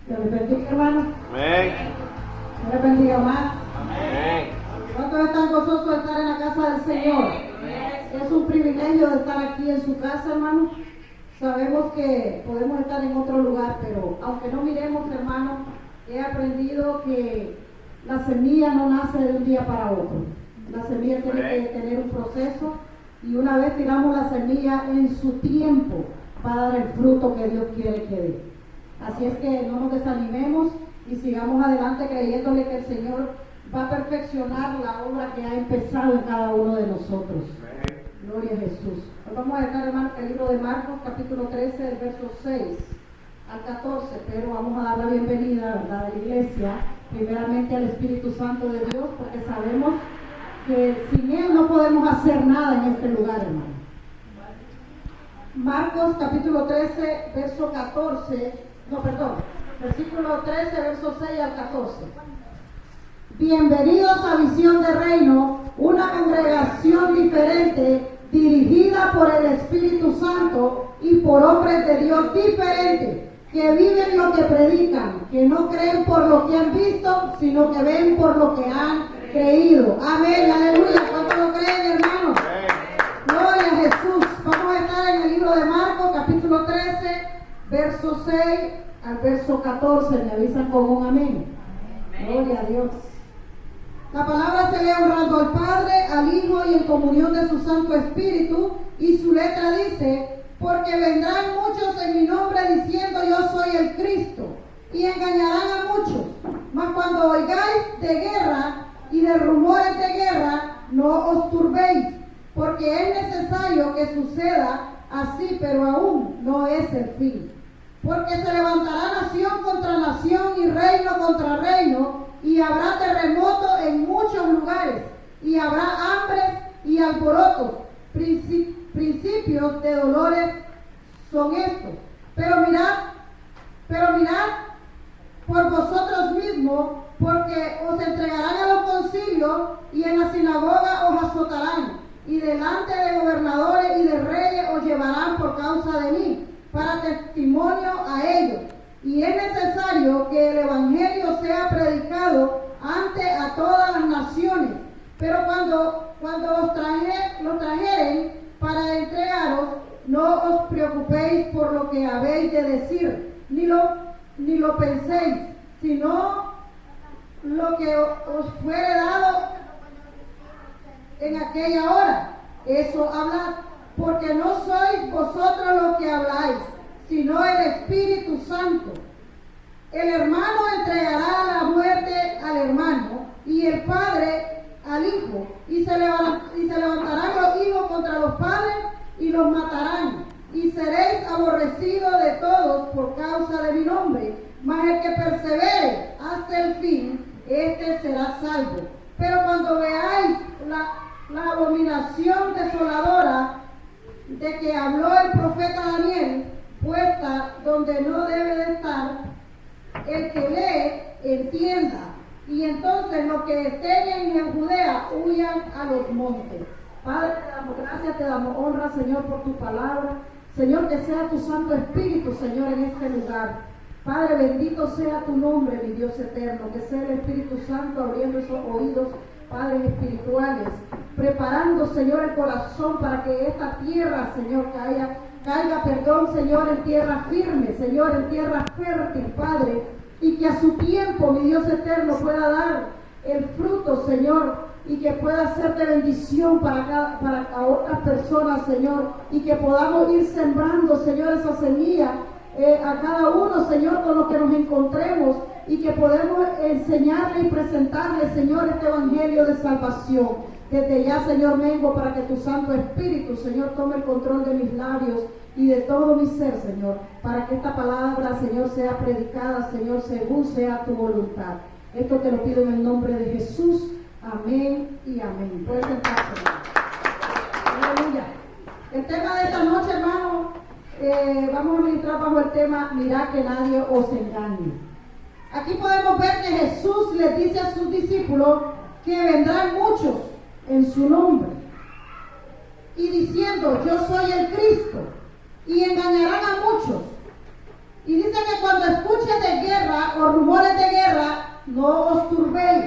Dios les bendiga, hermano. Amén. Dios les bendiga más. Amén. ¿Cuántos están gozosos de estar en la casa del Señor? Es un privilegio de estar aquí en su casa, hermano. Sabemos que podemos estar en otro lugar, pero aunque no miremos, hermano, he aprendido que la semilla no nace de un día para otro. La semilla tiene que tener un proceso, y una vez tiramos la semilla, en su tiempo va a dar el fruto que Dios quiere que dé. Así es que no nos desanimemos y sigamos adelante creyéndole que el Señor va a perfeccionar la obra que ha empezado en cada uno de nosotros. Gloria a Jesús. Hoy vamos a estar, hermano, en el libro de Marcos, capítulo 13, del verso 6 al 14, pero vamos a dar la bienvenida, ¿verdad?, de la iglesia, primeramente al Espíritu Santo de Dios, porque sabemos que sin Él no podemos hacer nada en este lugar, hermano. Marcos, capítulo 13, verso 14, versículo 13, verso 6 al 14. Bienvenidos a Visión de Reino, una congregación diferente, dirigida por el Espíritu Santo y por hombres de Dios diferentes, que viven lo que predican, que no creen por lo que han visto, sino que ven por lo que han creído. Amén, aleluya. ¿Cuántos lo creen, hermanos? Gloria a Jesús. Vamos a estar en el libro de Marcos, capítulo 13, verso 6 al verso 14. Me avisan con un amén. Gloria a Dios. La palabra se lee honrando al Padre, al Hijo y en comunión de su Santo Espíritu, y su letra dice: porque vendrán muchos en mi nombre diciendo yo soy el Cristo, y engañarán a muchos. Mas cuando oigáis de guerra y de rumores de guerra, no os turbéis, porque es necesario que suceda así, pero aún no es el fin. Porque se levantará nación contra nación y reino contra reino, y habrá terremotos en muchos lugares, y habrá hambres y alborotos. Principios de dolores son estos. Pero mirad por vosotros mismos, porque os entregarán a los concilios, y en la sinagoga os azotarán, y delante de gobernadores y de reyes os llevarán por causa de mí, para testimonio a ellos. Y es necesario que el evangelio sea predicado ante a todas las naciones. Pero cuando los trajeren para entregaros, no os preocupéis por lo que habéis de decir, ni lo penséis, sino lo que os fuere dado en aquella hora. Eso hablad, porque no sois vosotros los que habláis, sino el Espíritu Santo. El hermano entregará a la muerte al hermano, y el padre al hijo, y se levantarán los hijos contra los padres y los matarán, y seréis aborrecidos de todos por causa de mi nombre. Mas el que persevere hasta el fin, este será salvo. Pero cuando veáis la abominación desoladora de que habló el profeta Daniel, puesta donde no debe de estar, el que lee entienda. Y entonces los que estén en Judea huyan a los montes. Padre, te damos gracias, te damos honra, Señor, por tu palabra. Señor, que sea tu Santo Espíritu, Señor, en este lugar. Padre, bendito sea tu nombre, mi Dios eterno. Que sea el Espíritu Santo abriendo esos oídos, Padre, espirituales, preparando, Señor, el corazón para que esta tierra, Señor, caiga, Señor, en tierra firme, Señor, en tierra fértil, Padre, y que a su tiempo, mi Dios eterno, pueda dar el fruto, Señor, y que pueda ser de bendición para otras personas, Señor, y que podamos ir sembrando, Señor, esa semilla a cada uno, Señor, con los que nos encontremos, y que podemos enseñarle y presentarle, Señor, este evangelio de salvación. Desde ya, Señor, vengo para que tu Santo Espíritu, Señor, tome el control de mis labios y de todo mi ser, Señor, para que esta palabra, Señor, sea predicada, Señor, según sea tu voluntad. Esto te lo pido en el nombre de Jesús. Amén y amén. Puedes sentarse, hermano. Aleluya. El tema de esta noche, hermano, vamos a ministrar bajo el tema: mirad que nadie os engañe. Aquí podemos ver que Jesús les dice a sus discípulos que vendrán muchos en su nombre, y diciendo yo soy el Cristo, y engañarán a muchos. Y dice que cuando escuches de guerra o rumores de guerra no os turbéis.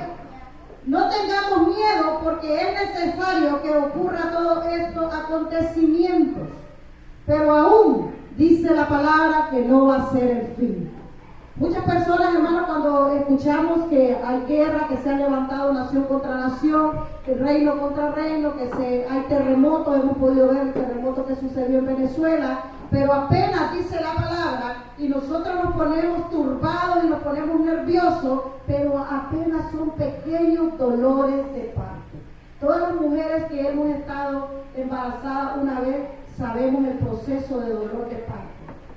No tengamos miedo porque es necesario que ocurra todos estos acontecimientos. Pero aún dice la palabra que no va a ser el fin. Muchas personas, hermanos, cuando escuchamos que hay guerra, que se ha levantado nación contra nación, reino contra reino, hay terremotos, hemos podido ver el terremoto que sucedió en Venezuela, pero apenas dice la palabra y nosotros nos ponemos turbados y nos ponemos nerviosos, pero apenas son pequeños dolores de parto. Todas las mujeres que hemos estado embarazadas una vez sabemos el proceso de dolor de parto.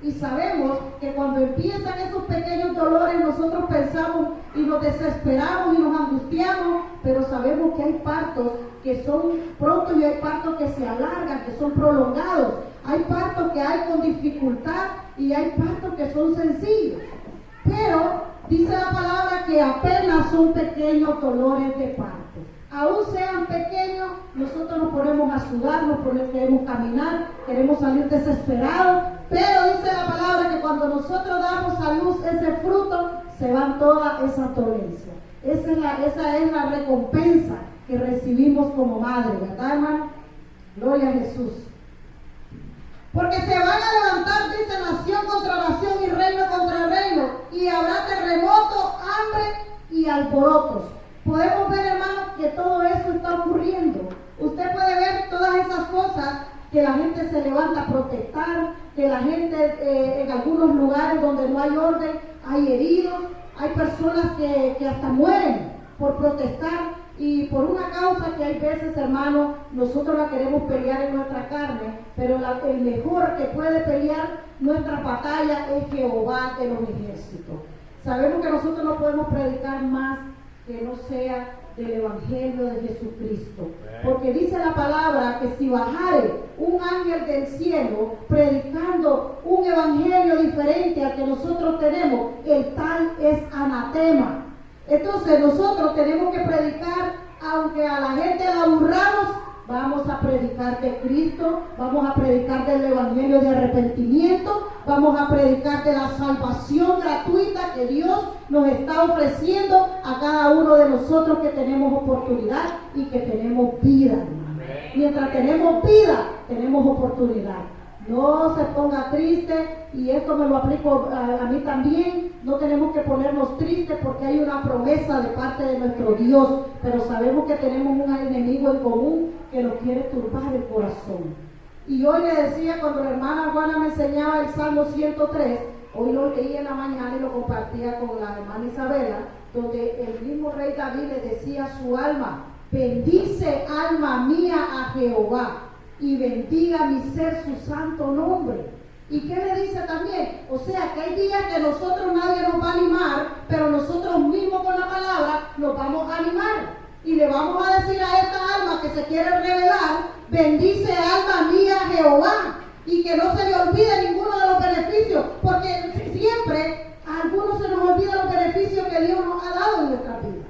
Y sabemos que cuando empiezan esos pequeños dolores nosotros pensamos y nos desesperamos y nos angustiamos, pero sabemos que hay partos que son prontos y hay partos que se alargan, que son prolongados. Hay partos que hay con dificultad y hay partos que son sencillos. Pero dice la palabra que apenas son pequeños dolores de parto. Aún sean pequeños, nosotros nos ponemos a sudar, queremos caminar, queremos salir desesperados, pero dice la palabra que cuando nosotros damos a luz ese fruto, se van todas esas dolencias. Esa es la recompensa que recibimos como madre, ¿verdad, hermano? Gloria a Jesús. Porque se van a levantar, dice, nación contra nación y reino contra reino, y habrá terremotos, hambre y alborotos. Podemos ver, hermanos, que todo eso está ocurriendo. Usted puede ver todas esas cosas, que la gente se levanta a protestar, que la gente en algunos lugares donde no hay orden, hay heridos, hay personas que hasta mueren por protestar y por una causa que hay veces, hermanos, nosotros la queremos pelear en nuestra carne, pero el mejor que puede pelear nuestra batalla es Jehová de los ejércitos. Sabemos que nosotros no podemos predicar más que no sea del Evangelio de Jesucristo, porque dice la palabra que si bajare un ángel del cielo predicando un evangelio diferente al que nosotros tenemos, el tal es anatema. Entonces nosotros tenemos que predicar, aunque a la gente la aburramos, vamos a predicar de Cristo, vamos a predicar del evangelio de arrepentimiento, vamos a predicar de la salvación gratuita que Dios nos está ofreciendo a cada uno de nosotros que tenemos oportunidad y que tenemos vida, hermano. Mientras tenemos vida, tenemos oportunidad. No se ponga triste, y esto me lo aplico a mí también. No tenemos que ponernos tristes porque hay una promesa de parte de nuestro Dios, pero sabemos que tenemos un enemigo en común que nos quiere turbar el corazón. Y hoy le decía, cuando la hermana Juana me enseñaba el Salmo 103, hoy lo leí en la mañana y lo compartía con la hermana Isabela, donde el mismo rey David le decía a su alma: bendice alma mía a Jehová y bendiga mi ser su santo nombre. ¿Y qué le dice también? O sea, que hay días que nosotros nadie nos va a animar, pero nosotros mismos con la palabra nos vamos a animar. Y le vamos a decir a esta alma que se quiere revelar: bendice alma mía a Jehová. Y que no se le olvide ninguno de los beneficios, porque siempre a algunos se nos olvida los beneficios que Dios nos ha dado en nuestra vida.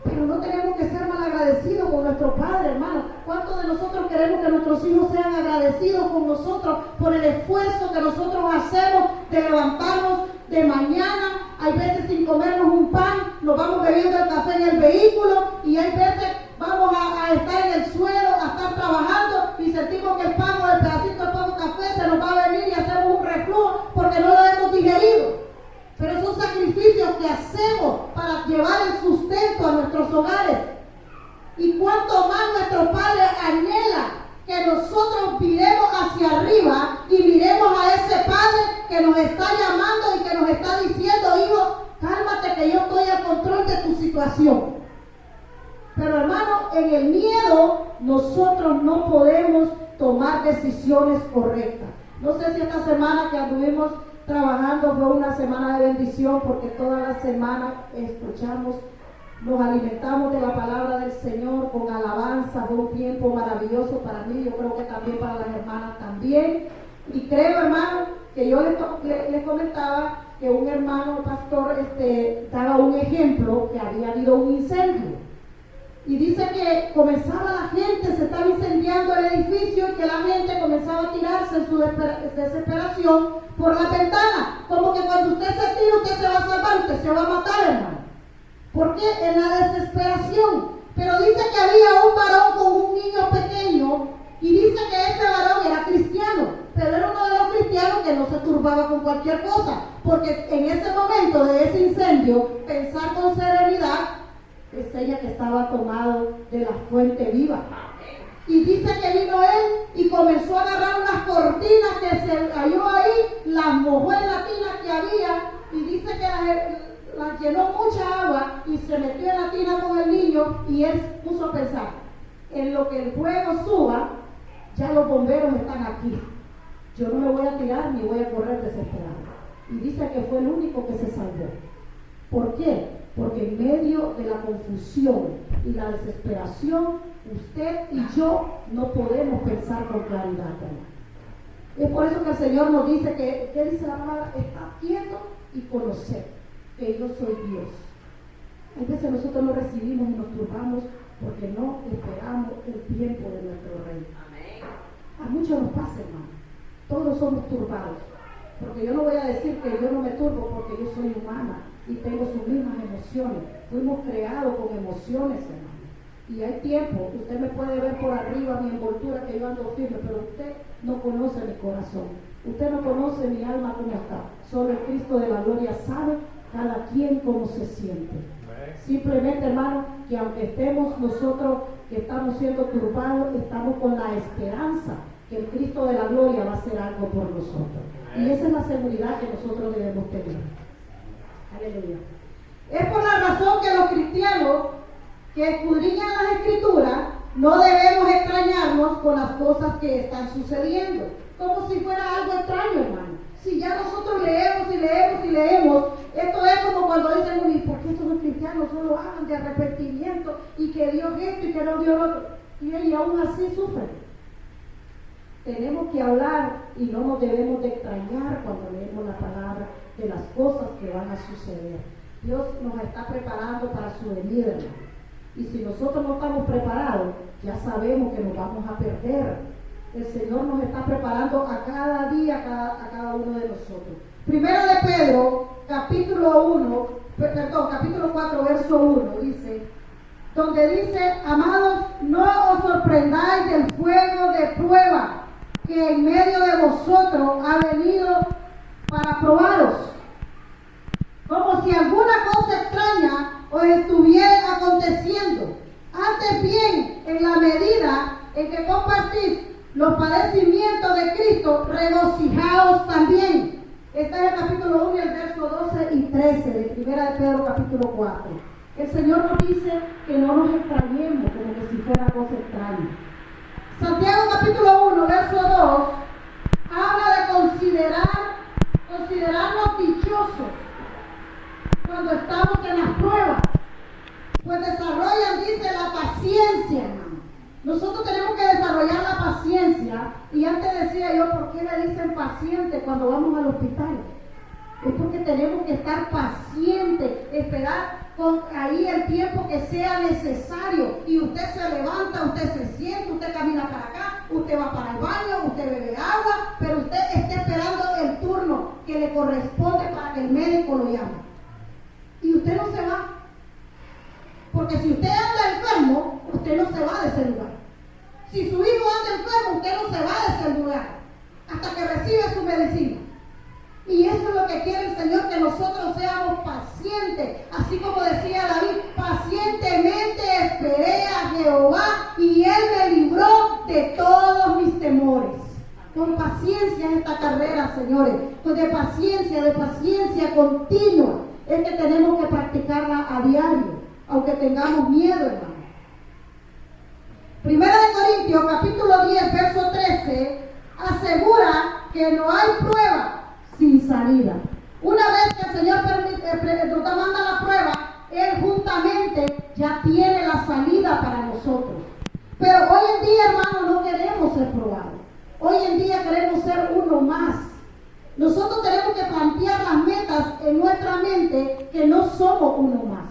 Pero no tenemos que ser malagradecidos con nuestro Padre, hermano. ¿Cuántos de nosotros queremos que nuestros hijos sean agradecidos con nosotros por el esfuerzo que nosotros hacemos de levantarnos de mañana? Hay veces sin comernos un pan, nos vamos bebiendo el café en el vehículo, y hay veces vamos a estar en el suelo, a estar trabajando y sentimos que el pan o el pedacito de pan o café se nos va a venir y hacemos un reflujo porque no lo hemos digerido. Pero son sacrificios que hacemos para llevar el sustento a nuestros hogares. Y cuánto más nuestro Padre anhela que nosotros miremos hacia arriba y miremos a ese Padre que nos está llamando y que nos está diciendo: hijo, cálmate que yo estoy al control de tu situación. Pero, hermano, en el miedo nosotros no podemos tomar decisiones correctas. No sé si esta semana que anduvimos trabajando fue una semana de bendición, porque toda la semana escuchamos, nos alimentamos de la palabra del Señor con alabanza. Fue un tiempo maravilloso para mí, yo creo que también para las hermanas también. Y creo, hermano, que yo les comentaba que un hermano pastor daba un ejemplo, que había habido un incendio. Y dice que comenzaba la gente, se estaba incendiando el edificio y que la gente comenzaba a tirarse en su desesperación por la ventana. Como que cuando usted se tira, usted se va a salvar, usted se va a matar, hermano. ¿Por qué? En la desesperación. Pero dice que había un varón con un niño pequeño y dice que ese varón era cristiano, pero era uno de los cristianos que no se turbaba con cualquier cosa, porque en ese momento de ese incendio, pensar con serenidad es ella que estaba tomado de la fuente viva. Y dice que vino él y comenzó a agarrar unas cortinas que se cayó ahí, las mojó en la tina que había y dice que las llenó mucha agua y se metió en la tina con el niño y él puso a pensar, en lo que el fuego suba, ya los bomberos están aquí. Yo no me voy a tirar ni voy a correr desesperado. Y dice que fue el único que se salvó. ¿Por qué? Porque en medio de la confusión y la desesperación, usted y yo no podemos pensar con claridad, ¿verdad? Es por eso que el Señor nos dice que, ¿qué dice la palabra? Está quieto y conocer que yo soy Dios. A veces nosotros no recibimos y nos turbamos porque no esperamos el tiempo de nuestro Rey. Amén. A muchos nos pasa, hermano. Todos somos turbados. Porque yo no voy a decir que yo no me turbo porque yo soy humana y tengo sus mismas emociones. Fuimos creados con emociones, hermano. Y hay tiempo, usted me puede ver por arriba mi envoltura que yo ando firme, pero usted no conoce mi corazón. Usted no conoce mi alma cómo está. Solo el Cristo de la gloria sabe cada quien cómo se siente. Simplemente, hermano, que aunque estemos nosotros que estamos siendo turbados, estamos con la esperanza que el Cristo de la gloria va a hacer algo por nosotros. Y esa es la seguridad que nosotros debemos tener. Aleluya. Es por la razón que los cristianos que escudriñan las Escrituras no debemos extrañarnos con las cosas que están sucediendo, como si fuera algo extraño, hermano. Si ya nosotros leemos y leemos y leemos, esto es como cuando dicen, ¿y por qué estos cristianos solo hablan de arrepentimiento y que Dios esto y que no Dios lo otro? Y aún así sufren. Tenemos que hablar y no nos debemos de extrañar cuando leemos la palabra de las cosas que van a suceder. Dios nos está preparando para su venida, hermano. Y si nosotros no estamos preparados, ya sabemos que nos vamos a perder. El Señor nos está preparando a cada día, a cada uno de nosotros. Primero de Pedro, capítulo 4, verso 1, donde dice, amados, no os sorprendáis del fuego de prueba que en medio de vosotros ha venido para probaros, como si alguna cosa extraña os estuviera aconteciendo. Antes bien, en la medida en que compartís los padecimientos de Cristo, regocijaos también. Este es el capítulo 1 y el verso 12 y 13 de Primera de Pedro capítulo 4. El Señor nos dice que no nos extrañemos como que si fuera cosa extraña. Santiago capítulo 1, verso 2, habla de considerarnos dichosos cuando estamos en las pruebas, pues desarrollan, dice, la paciencia, hermano. Nosotros tenemos que desarrollar la paciencia, y antes decía yo, ¿por qué le dicen paciente cuando vamos al hospital? Es porque tenemos que estar pacientes, esperar con ahí el tiempo que sea necesario, y usted se levanta, usted se sienta, usted camina para acá, usted va para el baño, usted bebe agua, pero usted está esperando el turno que le corresponde para que el médico lo llame. Y usted no se va, porque si usted anda enfermo, usted no se va de ese lugar. Si su hijo anda enfermo, usted no se va de ese lugar hasta que recibe su medicina. Y eso es lo que quiere el Señor, que nosotros seamos pacientes. Así como decía David, pacientemente esperé a Jehová y Él me libró de todos mis temores. Con paciencia en esta carrera, señores, de paciencia continua, es que tenemos que practicarla a diario, aunque tengamos miedo, hermano. Primera de Corintios, capítulo 10, verso 13, asegura que no hay prueba sin salida. Una vez que el Señor nos manda la prueba, Él juntamente ya tiene la salida para nosotros. Pero hoy en día, hermano, no queremos ser probados. Hoy en día queremos ser uno más. Nosotros tenemos que plantear las metas en nuestra mente que no somos uno más.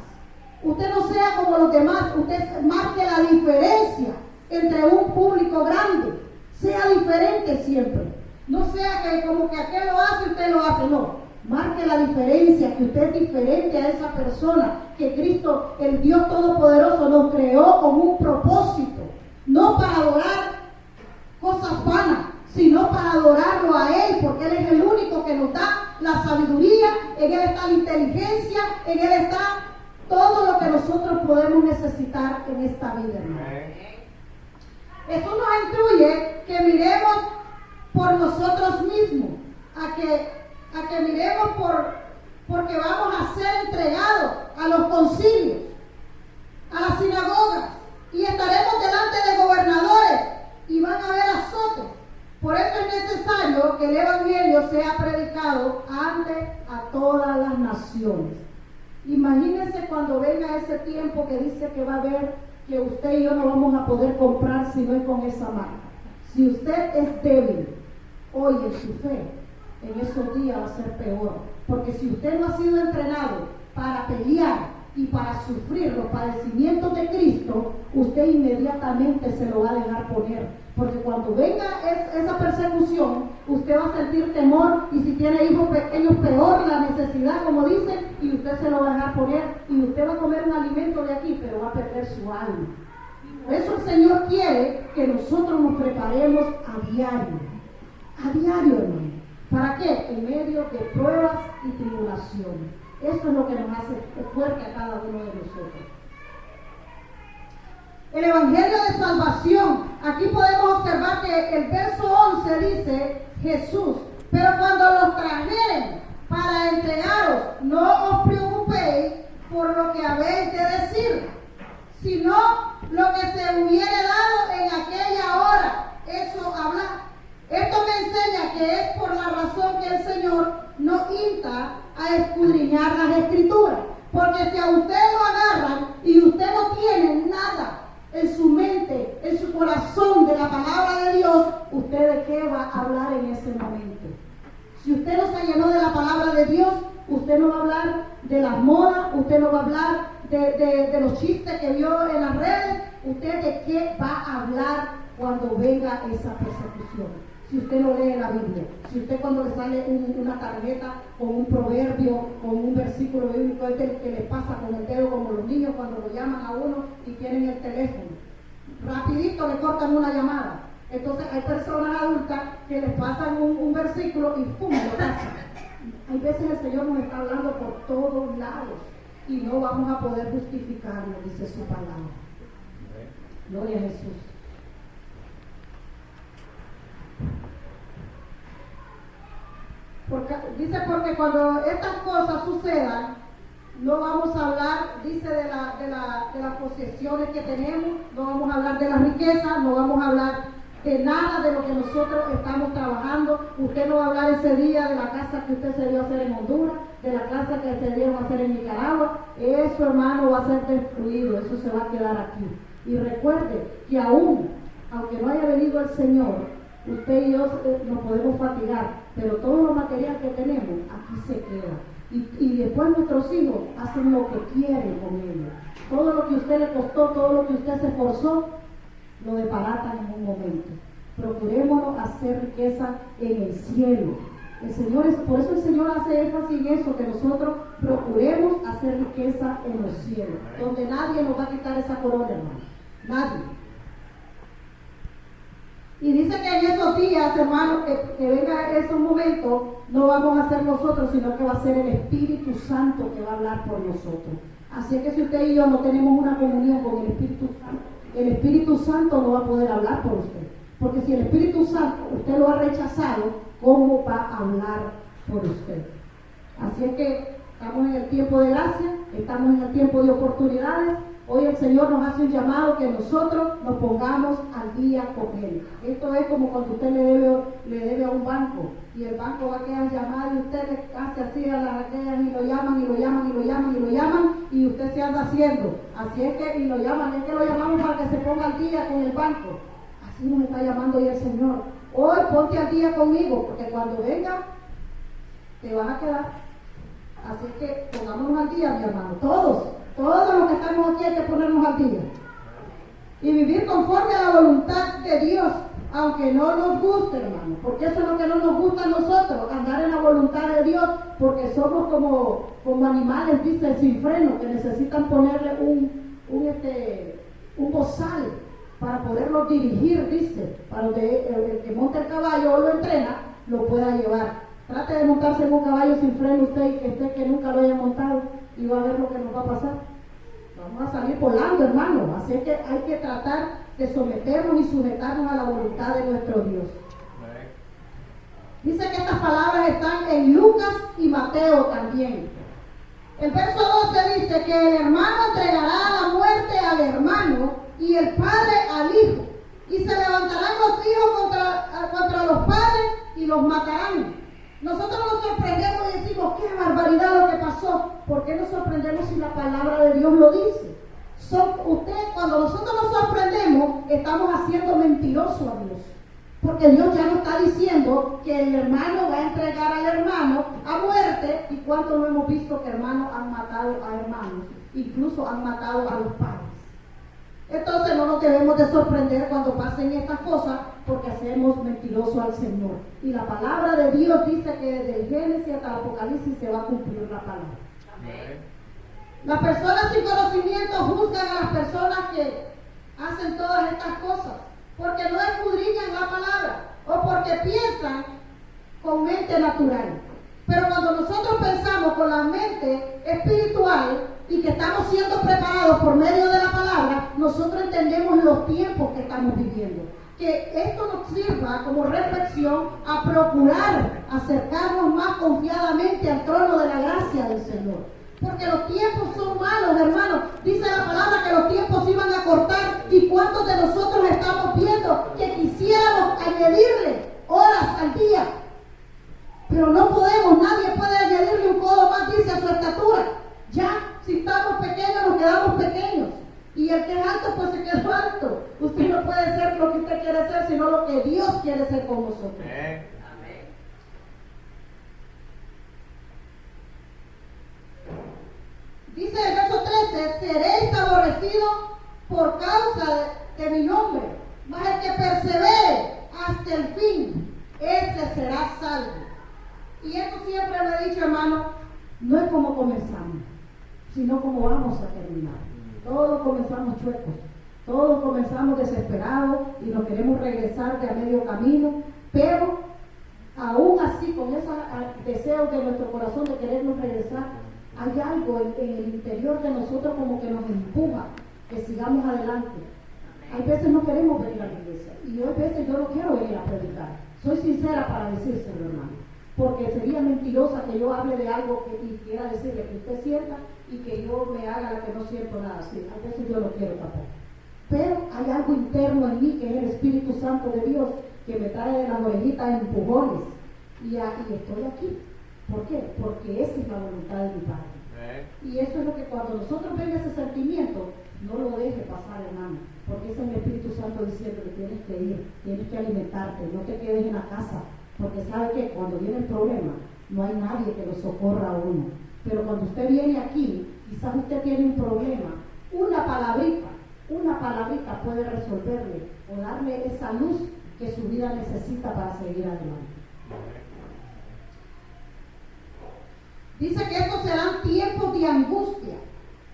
Usted no sea como los demás, usted marque la diferencia entre un público grande. Sea diferente siempre. No sea que como que aquel lo hace, usted lo hace, no. Marque la diferencia, que usted es diferente a esa persona, que Cristo, el Dios Todopoderoso, nos creó con un propósito, no para adorar cosas vanas, sino para adorarlo a Él, porque Él es el único que nos da la sabiduría, en Él está la inteligencia, en Él está todo lo que nosotros podemos necesitar en esta vida, hermano. Eso nos incluye que miremos por nosotros mismos, a que miremos porque vamos a ser entregados a los concilios, a las sinagogas, y estaremos delante de gobernadores y van a haber azotes. Por eso es necesario que el Evangelio sea predicado antes a todas las naciones. Imagínense cuando venga ese tiempo que dice que va a haber, que usted y yo no vamos a poder comprar si no es con esa marca. Si usted es débil hoy en su fe, en esos días va a ser peor. Porque si usted no ha sido entrenado para pelear y para sufrir los padecimientos de Cristo, usted inmediatamente se lo va a dejar poner. Porque cuando venga esa persecución, usted va a sentir temor, y si tiene hijos pequeños, peor la necesidad, como dicen, y usted se lo va a dejar poner, y usted va a comer un alimento de aquí, pero va a perder su alma. Por eso el Señor quiere que nosotros nos preparemos a diario, hermano. ¿Para qué? En medio de pruebas y tribulaciones. Eso es lo que nos hace fuerte a cada uno de nosotros. El Evangelio de Salvación. Aquí podemos observar que el verso 11 dice Jesús: pero cuando los trajeren para entregaros, no os preocupéis por lo que habéis de decir, sino lo que se hubiere dado en aquella hora, eso hablar. Esto me enseña que es por la razón que el Señor nos insta a escudriñar las Escrituras. Porque si a usted lo agarran y usted no tiene nada en su mente, en su corazón de la palabra de Dios, ¿usted de qué va a hablar en ese momento? Si usted no se llenó de la palabra de Dios, usted no va a hablar de las modas, usted no va a hablar de los chistes que vio en las redes. ¿Usted de qué va a hablar cuando venga esa persecución? Si usted no lee la Biblia, si usted cuando le sale una tarjeta con un proverbio, con un versículo bíblico, es el que le pasa con el dedo, como los niños cuando lo llaman a uno y tienen el teléfono, rapidito le cortan una llamada. Entonces hay personas adultas que les pasan un versículo y ¡pum!, lo pasan. Hay veces el Señor nos está hablando por todos lados y no vamos a poder justificarlo, dice su palabra. Gloria a Jesús. Porque cuando estas cosas sucedan, no vamos a hablar, dice, de las posesiones que tenemos, no vamos a hablar de la riqueza, no vamos a hablar de nada de lo que nosotros estamos trabajando. Usted no va a hablar ese día de la casa que usted se dio a hacer en Honduras, de la casa que se dieron a hacer en Nicaragua. Eso, hermano, va a ser destruido, eso se va a quedar aquí. Y recuerde que aunque no haya venido el Señor, usted y yo nos podemos fatigar, pero todo lo material que tenemos aquí se queda. Y después nuestros hijos hacen lo que quieren con ellos. Todo lo que a usted le costó, todo lo que usted se esforzó, lo desbaratan en un momento. Procurémonos hacer riqueza en el cielo. Por eso el Señor hace énfasis en eso, que nosotros procuremos hacer riqueza en los cielos, donde nadie nos va a quitar esa corona, hermano. Nadie. Y dice que en esos días, hermano, que venga esos momentos, no vamos a ser nosotros, sino que va a ser el Espíritu Santo que va a hablar por nosotros. Así que si usted y yo no tenemos una comunión con el Espíritu Santo no va a poder hablar por usted. Porque si el Espíritu Santo usted lo ha rechazado, ¿cómo va a hablar por usted? Así es que estamos en el tiempo de gracia, estamos en el tiempo de oportunidades. Hoy el Señor nos hace un llamado que nosotros nos pongamos al día con Él. Esto es como cuando usted le debe a un banco y el banco va a quedar llamado y usted le hace así a las aquellas y lo llaman y usted se anda haciendo. Así es que, y lo llaman, es que lo llamamos para que se ponga al día con el banco. Así nos está llamando hoy el Señor. Hoy ponte al día conmigo, porque cuando venga te van a quedar. Así que pongámonos al día, mi hermano, todos. Todos los que estamos aquí hay que ponernos al día. Y vivir conforme a la voluntad de Dios, aunque no nos guste, hermano. Porque eso es lo que no nos gusta a nosotros, andar en la voluntad de Dios, porque somos como animales, dice, sin freno, que necesitan ponerle un bozal para poderlo dirigir, dice, para que el que monte el caballo o lo entrena, lo pueda llevar. Trate de montarse en un caballo sin freno usted y que nunca lo haya montado, y va a ver lo que nos va a pasar. Vamos a salir volando, hermano. Así que hay que tratar de someternos y sujetarnos a la voluntad de nuestro Dios. Dice que estas palabras están en Lucas y Mateo también. El verso 12 dice que el hermano entregará la muerte al hermano y el padre al hijo. Y se levantarán los hijos contra los padres y los matarán. Nosotros nos sorprendemos y decimos, qué barbaridad lo que pasó. ¿Por qué nos sorprendemos si la palabra de Dios lo dice? Cuando nosotros nos sorprendemos, estamos haciendo mentiroso a Dios. Porque Dios ya nos está diciendo que el hermano va a entregar al hermano a muerte. ¿Y cuánto no hemos visto que hermanos han matado a hermanos? Incluso han matado a los padres. Entonces no nos debemos de sorprender cuando pasen estas cosas, porque hacemos mentiroso al Señor. Y la palabra de Dios dice que desde el Génesis hasta el Apocalipsis se va a cumplir la palabra. Amén. Las personas sin conocimiento juzgan a las personas que hacen todas estas cosas, porque no escudriñan la palabra o porque piensan con mente natural. Pero cuando nosotros pensamos con la mente espiritual y que estamos siendo preparados por medio de la palabra, nosotros entendemos los tiempos que estamos viviendo. Que esto nos sirva como reflexión a procurar acercarnos más confiadamente al trono de la gracia del Señor. Porque los tiempos son malos, hermanos. Dice la palabra que los tiempos iban a cortar. ¿Y cuántos de nosotros estamos viendo que quisiéramos añadirle horas al día? Pero no podemos, nadie puede añadirle un codo más, dice, a su estatura. Ya, si estamos pequeños, nos quedamos pequeños. Y el que es alto, pues se quedó alto. Usted no puede ser lo que usted quiere ser, sino lo que Dios quiere ser con nosotros. Amén. Dice el verso 13, seréis aborrecidos por causa de mi nombre, mas el que persevere hasta el fin, ese será salvo. Y esto siempre lo he dicho, hermano, no es como comenzamos, sino como vamos a terminar. Todos comenzamos chuecos, todos comenzamos desesperados y nos queremos regresar de a medio camino, pero aún así, con ese deseo de nuestro corazón de querernos regresar, hay algo en el interior de nosotros como que nos empuja, que sigamos adelante. Hay veces no queremos venir a la iglesia y hay veces yo no quiero venir a predicar. Soy sincera para decírselo, hermano, porque sería mentirosa que yo hable de algo y quiera decirle que usted sienta y que yo me haga la que no siento nada. Sí, a veces yo no quiero tampoco. Pero hay algo interno en mí que es el Espíritu Santo de Dios que me trae de las orejitas empujones y estoy aquí. ¿Por qué? Porque esa es la voluntad de mi Padre. Y eso es lo que cuando nosotros vemos ese sentimiento, no lo deje pasar, hermano, porque ese es el Espíritu Santo diciendo que tienes que ir, tienes que alimentarte, no te quedes en la casa, porque sabe que cuando viene el problema, no hay nadie que lo socorra a uno. Pero cuando usted viene aquí, quizás usted tiene un problema, una palabrita puede resolverle o darle esa luz que su vida necesita para seguir adelante. Dice que estos serán tiempos de angustia.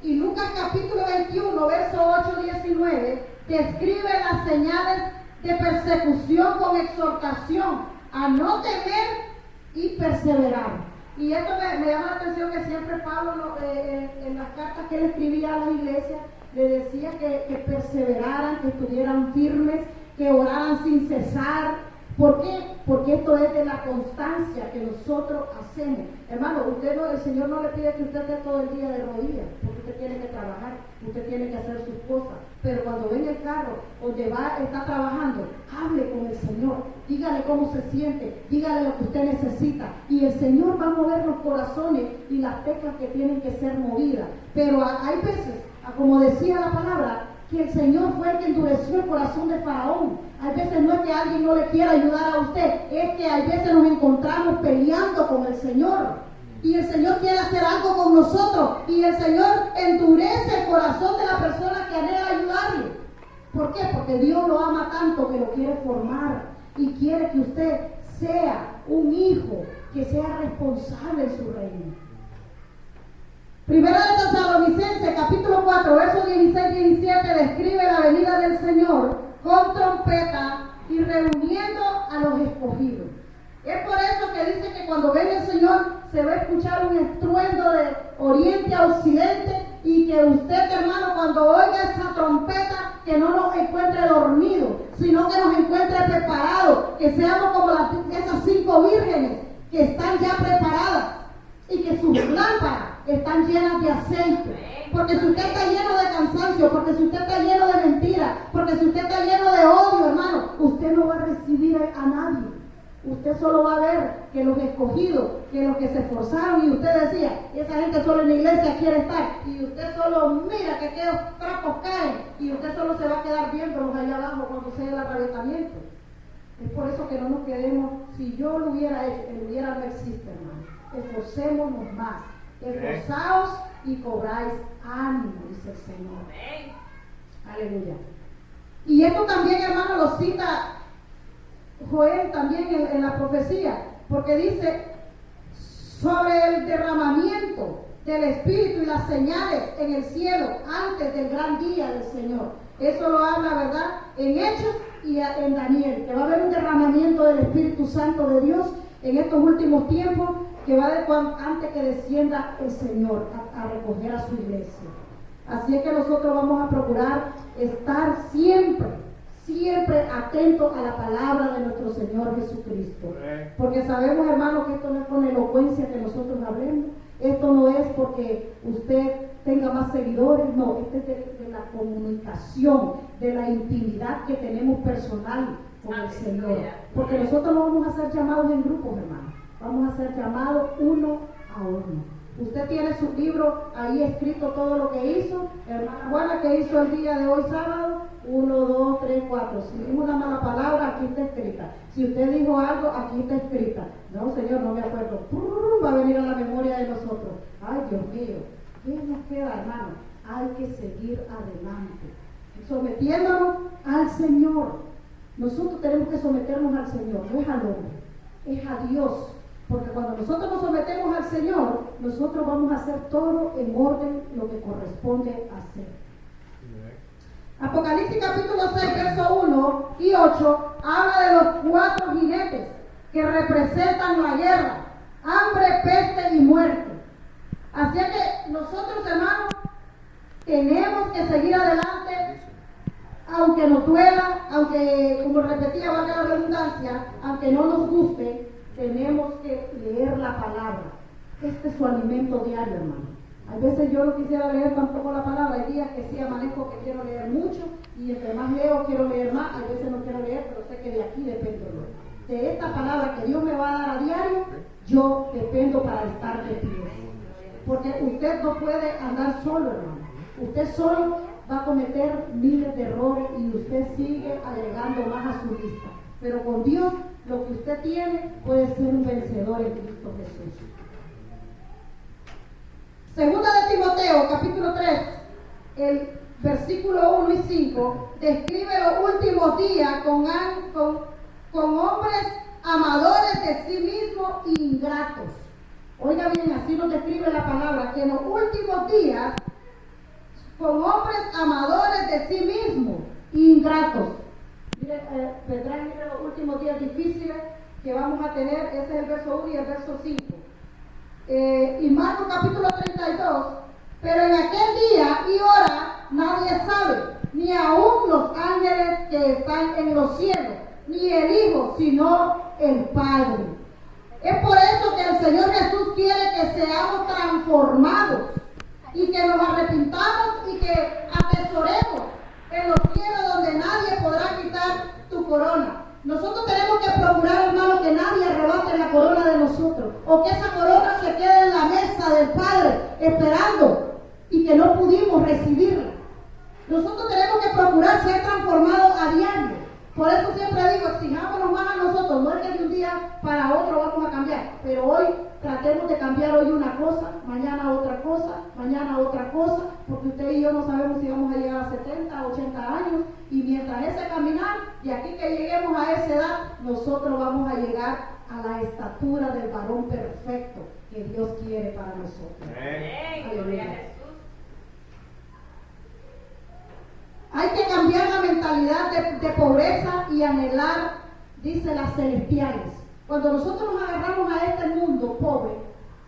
Y Lucas capítulo 21, verso 8-19, describe las señales de persecución con exhortación a no temer y perseverar. Y esto me llama la atención que siempre Pablo en las cartas que él escribía a las iglesias le decía que perseveraran, que estuvieran firmes, que oraran sin cesar. ¿Por qué? Porque esto es de la constancia que nosotros hacemos. Hermano, el Señor no le pide que usted esté todo el día de rodillas, porque usted tiene que trabajar, usted tiene que hacer sus cosas. Pero cuando venga el carro, donde está trabajando, hable con el Señor, dígale cómo se siente, dígale lo que usted necesita. Y el Señor va a mover los corazones y las teclas que tienen que ser movidas. Pero hay veces, como decía la palabra, que el Señor fue el que endureció el corazón de Faraón. Hay veces no es que alguien no le quiera ayudar a usted, es que hay veces nos encontramos peleando con el Señor. Y el Señor quiere hacer algo con nosotros. Y el Señor endurece el corazón de la persona que anhela ayudarle. ¿Por qué? Porque Dios lo ama tanto que lo quiere formar. Y quiere que usted sea un hijo que sea responsable en su reino. Primera de Tesalonicenses, capítulo 4, versos 16-17, describe la venida del Señor con trompeta y reuniendo a los escogidos. Es por eso que dice que cuando venga el Señor se va a escuchar un estruendo de oriente a occidente, y que usted, hermano, cuando oiga esa trompeta, que no nos encuentre dormidos, sino que nos encuentre preparados, que seamos como esas 5 vírgenes que están ya preparadas y que sus lámparas están llenas de aceite. Porque si usted está lleno de cansancio, porque si usted está lleno de mentiras, porque si usted está lleno de odio, hermano, usted no va a recibir a nadie. Usted solo va a ver que los escogidos, que los que se esforzaron, y usted decía, esa gente solo en la iglesia quiere estar, y usted solo mira que aquellos trapos caen, y usted solo se va a quedar viéndolos allá abajo cuando sea el arrebatamiento. Es por eso que no nos quedemos. Si yo lo hubiera hecho, el hubiera no existe, hermano. Esforcémonos más. Esforzaos y cobráis ánimo, dice el Señor. Aleluya. Y esto también, hermano, lo cita Joel también en la profecía, porque dice sobre el derramamiento del Espíritu y las señales en el cielo antes del gran día del Señor. Eso lo habla, ¿verdad?, en Hechos y en Daniel, que va a haber un derramamiento del Espíritu Santo de Dios en estos últimos tiempos, que va antes que descienda el Señor a recoger a su iglesia. Así es que nosotros vamos a procurar estar siempre atentos a la palabra de nuestro Señor Jesucristo. Porque sabemos, hermanos, que esto no es con elocuencia que nosotros hablemos. Esto no es porque usted tenga más seguidores, no, esto es de la comunicación, de la intimidad que tenemos personal con el Señor. Porque nosotros no vamos a ser llamados en grupos, hermanos. Vamos a ser llamados uno a uno. Usted tiene su libro ahí escrito todo lo que hizo. Hermana Juana, que hizo el día de hoy sábado, 1, 2, 3, 4. Si dijo una mala palabra, aquí está escrita. Si usted dijo algo, aquí está escrita. No, Señor, no me acuerdo. Va a venir a la memoria de nosotros. Ay, Dios mío, ¿qué nos queda, hermano? Hay que seguir adelante, sometiéndonos al Señor. Nosotros tenemos que someternos al Señor, no es al hombre, es a Dios. Porque cuando nosotros nos sometemos al Señor, nosotros vamos a hacer todo en orden lo que corresponde hacer. Apocalipsis capítulo 6, verso 1 y 8 habla de los 4 jinetes que representan la guerra, hambre, peste y muerte. Así es que nosotros, hermanos, tenemos que seguir adelante, aunque nos duela, aunque, como repetía, valga la redundancia, aunque no nos guste. Tenemos que leer la palabra. Este es su alimento diario, hermano. A veces yo no quisiera leer tampoco la palabra. Hay días que sí amanezco que quiero leer mucho, y entre más leo quiero leer más. A veces no quiero leer, pero sé que de aquí dependo yo. De esta palabra que Dios me va a dar a diario, yo dependo para estar de pie. Porque usted no puede andar solo, hermano. Usted solo va a cometer miles de errores y usted sigue agregando más a su lista. Pero con Dios, lo que usted tiene puede ser un vencedor en Cristo Jesús. Segunda de Timoteo, capítulo 3, el versículo 1 y 5, describe los últimos días con hombres amadores de sí mismos e ingratos. Oiga bien, así nos describe la palabra, que en los últimos días, con hombres amadores de sí mismos e ingratos. Vendrán los últimos días difíciles que vamos a tener. Ese es el verso 1 y el verso 5. Y Marcos capítulo 32, pero en aquel día y hora nadie sabe, ni aun los ángeles que están en los cielos, ni el Hijo, sino el Padre. Es por eso que el Señor Jesús quiere que seamos transformados y que nos arrepintamos y que atesoremos en los cielos donde nadie podrá quitar tu corona. Nosotros tenemos que procurar, hermano, que nadie arrebate la corona de nosotros, o que esa corona se quede en la mesa del Padre esperando y que no pudimos recibirla. Nosotros tenemos que procurar ser transformados a diario. Por eso siempre digo, exijámonos más a nosotros. No es que de un día para otro vamos a cambiar, pero hoy tratemos tratemos de cambiar hoy una cosa, mañana otra cosa, mañana otra cosa, porque usted y yo no sabemos si vamos a llegar a 70, 80 años, y mientras ese caminar, de aquí que lleguemos a esa edad, nosotros vamos a llegar a la estatura del varón perfecto que Dios quiere para nosotros. Aleluya. Hay que cambiar la mentalidad de pobreza y anhelar, dice, las celestiales. Cuando nosotros nos agarramos a este mundo pobre,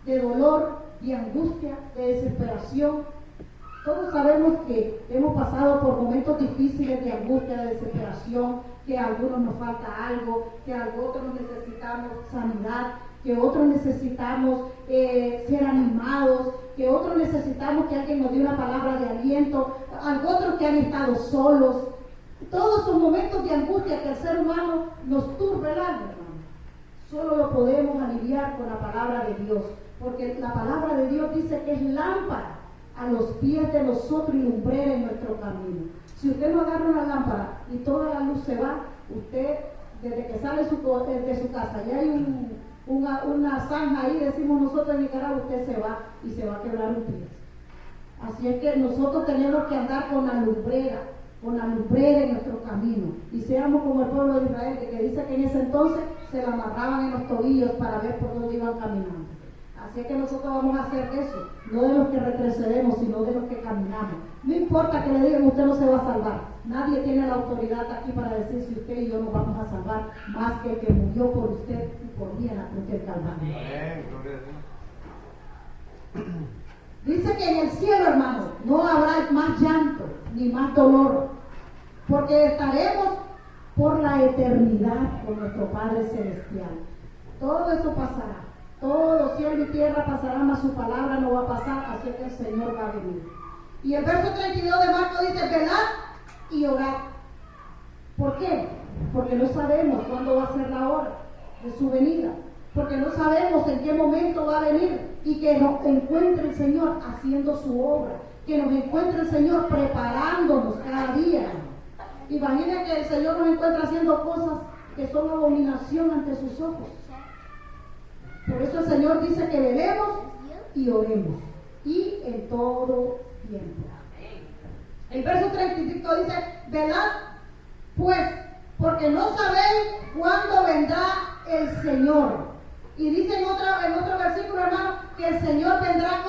de dolor, de angustia, de desesperación, todos sabemos que hemos pasado por momentos difíciles de angustia, de desesperación, que a algunos nos falta algo, que a otros necesitamos sanidad, que otros necesitamos ser animados, que otros necesitamos que alguien nos dé una palabra de aliento, a otros que han estado solos. Todos esos momentos de angustia que el ser humano nos turba el alma, hermano, solo lo podemos aliviar con la palabra de Dios, porque la palabra de Dios dice que es lámpara a los pies de nosotros y lumbrera en nuestro camino. Si usted no agarra una lámpara y toda la luz se va, usted, desde que sale de su casa, ya hay una zanja ahí, decimos nosotros en Nicaragua, usted se va y se va a quebrar un pie. Así es que nosotros tenemos que andar con la lumbrera en nuestro camino, y seamos como el pueblo de Israel, que dice que en ese entonces se la amarraban en los tobillos para ver por dónde iban caminando. Así es que nosotros vamos a hacer eso, no de los que retrocedemos, sino de los que caminamos. No importa que le digan, usted no se va a salvar. Nadie tiene la autoridad aquí para decir si usted y yo nos vamos a salvar, más que el que murió por usted y por mí en la cruz del Calvario. Dice que en el cielo, hermano, no habrá más llanto ni más dolor, porque estaremos por la eternidad con nuestro Padre Celestial. Todo eso pasará. Todo cielo y tierra pasarán, mas su palabra no va a pasar, así que el Señor va a venir. Y el verso 32 de Marcos dice, velad y orad. ¿Por qué? Porque no sabemos cuándo va a ser la hora de su venida, porque no sabemos en qué momento va a venir, y que nos encuentre el Señor haciendo su obra, que nos encuentre el Señor preparándonos cada día. Imagina que el Señor nos encuentra haciendo cosas que son abominación ante sus ojos. Por eso el Señor dice que velemos y oremos, y en todo tiempo. El verso 35 dice, velad pues, porque no sabéis cuándo vendrá el Señor. Y dice en otro versículo, hermano, que el Señor vendrá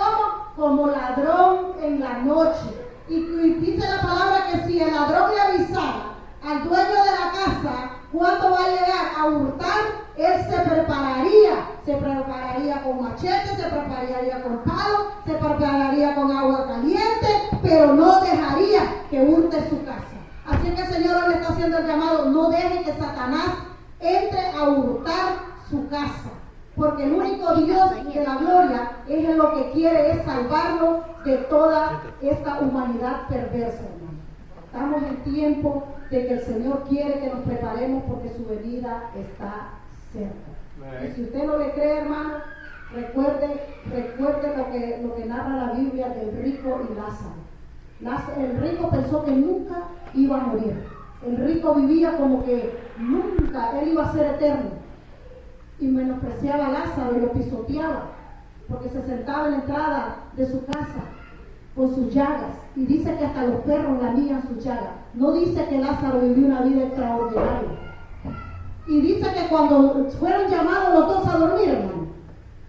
como ladrón en la noche. Y dice la palabra que si el ladrón le avisara al dueño de la casa cuándo va a llegar a hurtar, él se prepararía con machete, se prepararía con palo, se prepararía con agua caliente, pero no dejaría que hurte su casa. Así que el Señor le está haciendo el llamado, no deje que Satanás entre a hurtar su casa, porque el único Dios de la gloria es lo que quiere es salvarlo de toda esta humanidad perversa, hermano. Estamos en tiempo de que el Señor quiere que nos preparemos porque su venida está cerca. Y si usted no le cree, hermano, recuerde lo que narra la Biblia del rico y Lázaro. El rico pensó que nunca iba a morir. El rico vivía como que nunca él iba a ser eterno, y menospreciaba a Lázaro y lo pisoteaba, porque se sentaba en la entrada de su casa con sus llagas, y dice que hasta los perros lamían sus llagas. No dice que Lázaro vivió una vida extraordinaria. Y dice que cuando fueron llamados los dos a dormir, hermano,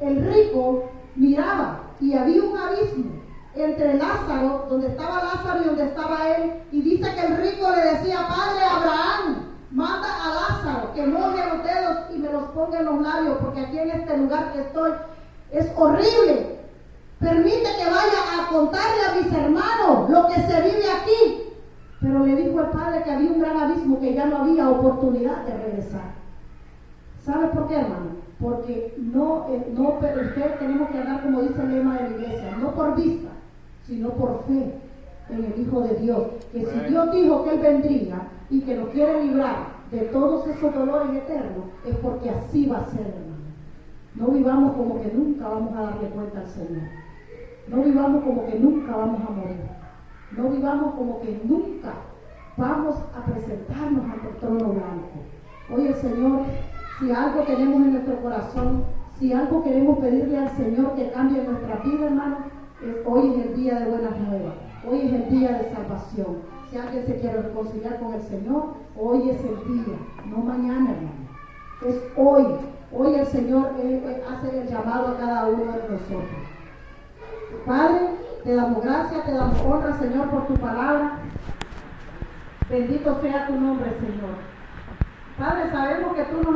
el rico miraba y había un abismo entre Lázaro, donde estaba Lázaro y donde estaba él, y dice que el rico le decía, Padre Abraham, manda a Lázaro que moje los dedos y me los ponga en los labios, porque aquí en este lugar que estoy es horrible. Permite que vaya a contarle a mis hermanos lo que se vive aquí. Pero le dijo el padre que había un gran abismo, que ya no había oportunidad de regresar. ¿Sabe por qué, hermano? Porque ustedes tenemos que hablar, como dice el lema de la iglesia, no por vista, sino por fe en el Hijo de Dios. Que si Dios dijo que Él vendría y que nos quiere librar de todos esos dolores eternos, es porque así va a ser, hermano. No vivamos como que nunca vamos a darle cuenta al Señor. No vivamos como que nunca vamos a morir. No vivamos como que nunca vamos a presentarnos ante el trono blanco. Oye, Señor, si algo tenemos en nuestro corazón, Si algo queremos pedirle al Señor que cambie nuestra vida, hermano, hoy es el día de buenas nuevas. Hoy es el día de salvación. Si alguien se quiere reconciliar con el Señor, hoy es el día, no mañana, hermano. Es hoy. Hoy el Señor hace el llamado a cada uno de nosotros. Padre, te damos gracias, te damos honra, Señor, por tu palabra. Bendito sea tu nombre, Señor. Padre, sabemos que tú nos